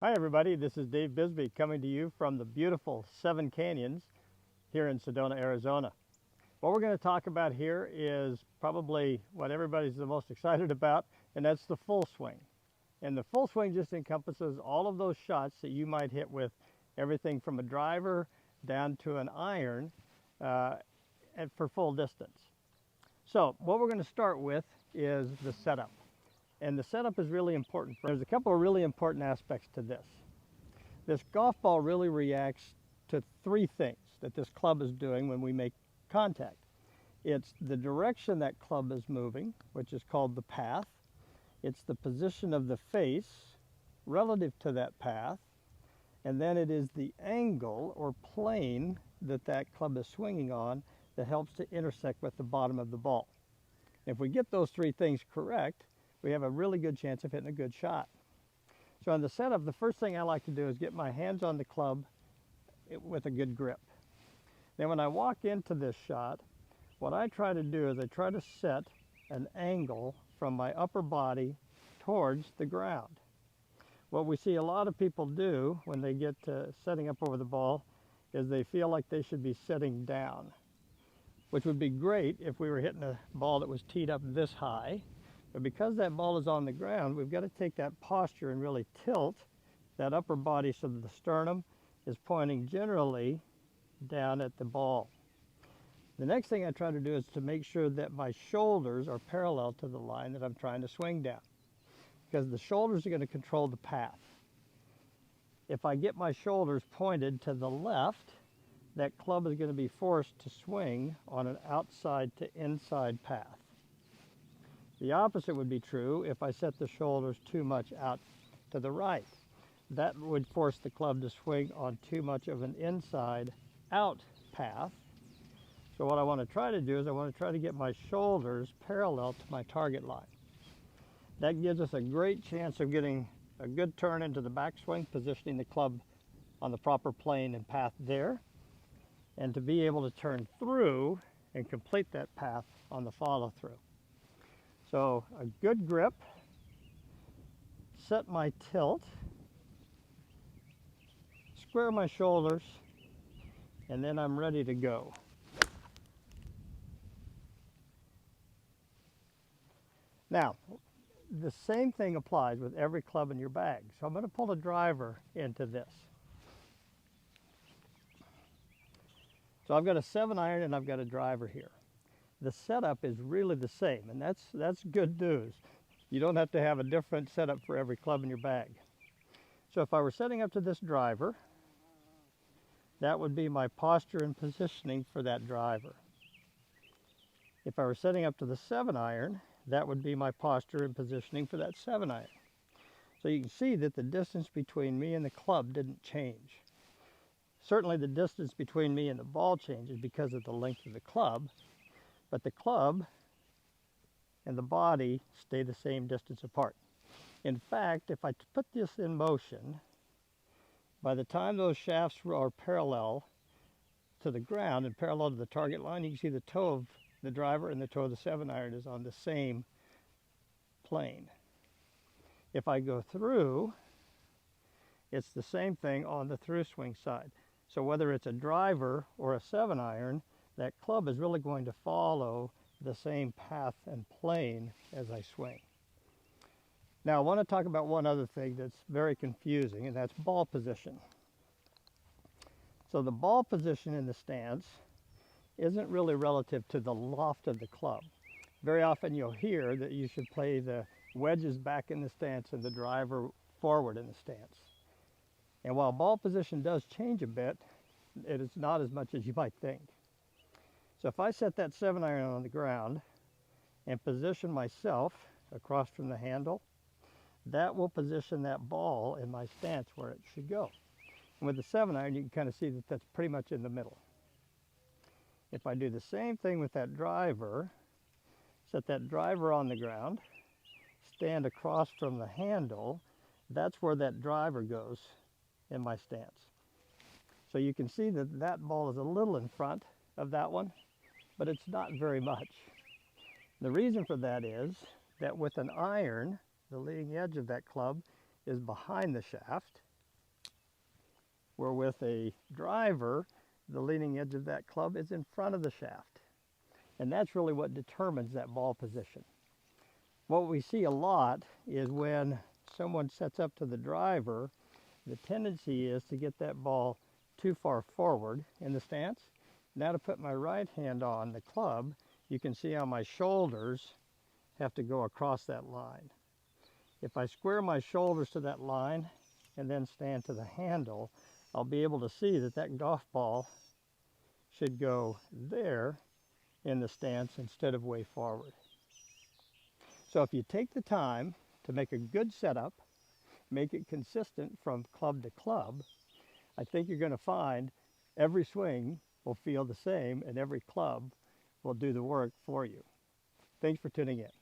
Hi everybody, this is Dave Bisbee coming to you from the beautiful Seven Canyons here in Sedona, Arizona. What we're going to talk about here is probably what everybody's the most excited about, and that's the full swing. And the full swing just encompasses all of those shots that you might hit with everything from a driver down to an iron and for full distance. So what we're going to start with is the setup. And the setup is really important. There's a couple of really important aspects to this. This golf ball really reacts to three things that this club is doing when we make contact. It's the direction that club is moving, which is called the path. It's the position of the face relative to that path. And then it is the angle or plane that that club is swinging on that helps to intersect with the bottom of the ball. If we get those three things correct, we have a really good chance of hitting a good shot. So on the setup, the first thing I like to do is get my hands on the club with a good grip. Then when I walk into this shot, what I try to do is I try to set an angle from my upper body towards the ground. What we see a lot of people do when they get to setting up over the ball is they feel like they should be sitting down, which would be great if we were hitting a ball that was teed up this high. But because that ball is on the ground, we've got to take that posture and really tilt that upper body so that the sternum is pointing generally down at the ball. The next thing I try to do is to make sure that my shoulders are parallel to the line that I'm trying to swing down, because the shoulders are going to control the path. If I get my shoulders pointed to the left, that club is going to be forced to swing on an outside to inside path. The opposite would be true if I set the shoulders too much out to the right. That would force the club to swing on too much of an inside out path. So what I want to try to do is I want to try to get my shoulders parallel to my target line. That gives us a great chance of getting a good turn into the backswing, positioning the club on the proper plane and path there, and to be able to turn through and complete that path on the follow through. So a good grip, set my tilt, square my shoulders, and then I'm ready to go. Now, the same thing applies with every club in your bag. So I'm going to pull a driver into this. So I've got a 7-iron and I've got a driver here. The setup is really the same, and that's good news. You don't have to have a different setup for every club in your bag. So if I were setting up to this driver, that would be my posture and positioning for that driver. If I were setting up to the 7-iron, that would be my posture and positioning for that 7-iron. So you can see that the distance between me and the club didn't change. Certainly the distance between me and the ball changes because of the length of the club, but the club and the body stay the same distance apart. In fact, if I put this in motion, by the time those shafts are parallel to the ground and parallel to the target line, you can see the toe of the driver and the toe of the 7-iron is on the same plane. If I go through, it's the same thing on the through swing side. So whether it's a driver or a 7-iron, that club is really going to follow the same path and plane as I swing. Now I want to talk about one other thing that's very confusing, and that's ball position. So the ball position in the stance isn't really relative to the loft of the club. Very often you'll hear that you should play the wedges back in the stance and the driver forward in the stance. And while ball position does change a bit, it is not as much as you might think. So if I set that 7-iron on the ground and position myself across from the handle, that will position that ball in my stance where it should go. And with the 7-iron, you can kind of see that that's pretty much in the middle. If I do the same thing with that driver, set that driver on the ground, stand across from the handle, that's where that driver goes in my stance. So you can see that that ball is a little in front of that one, but it's not very much. The reason for that is that with an iron, the leading edge of that club is behind the shaft, where with a driver, the leading edge of that club is in front of the shaft. And that's really what determines that ball position. What we see a lot is when someone sets up to the driver, the tendency is to get that ball too far forward in the stance. Now to put my right hand on the club, you can see how my shoulders have to go across that line. If I square my shoulders to that line and then stand to the handle, I'll be able to see that that golf ball should go there in the stance instead of way forward. So if you take the time to make a good setup, make it consistent from club to club, I think you're going to find every swing will feel the same and every club will do the work for you. Thanks for tuning in.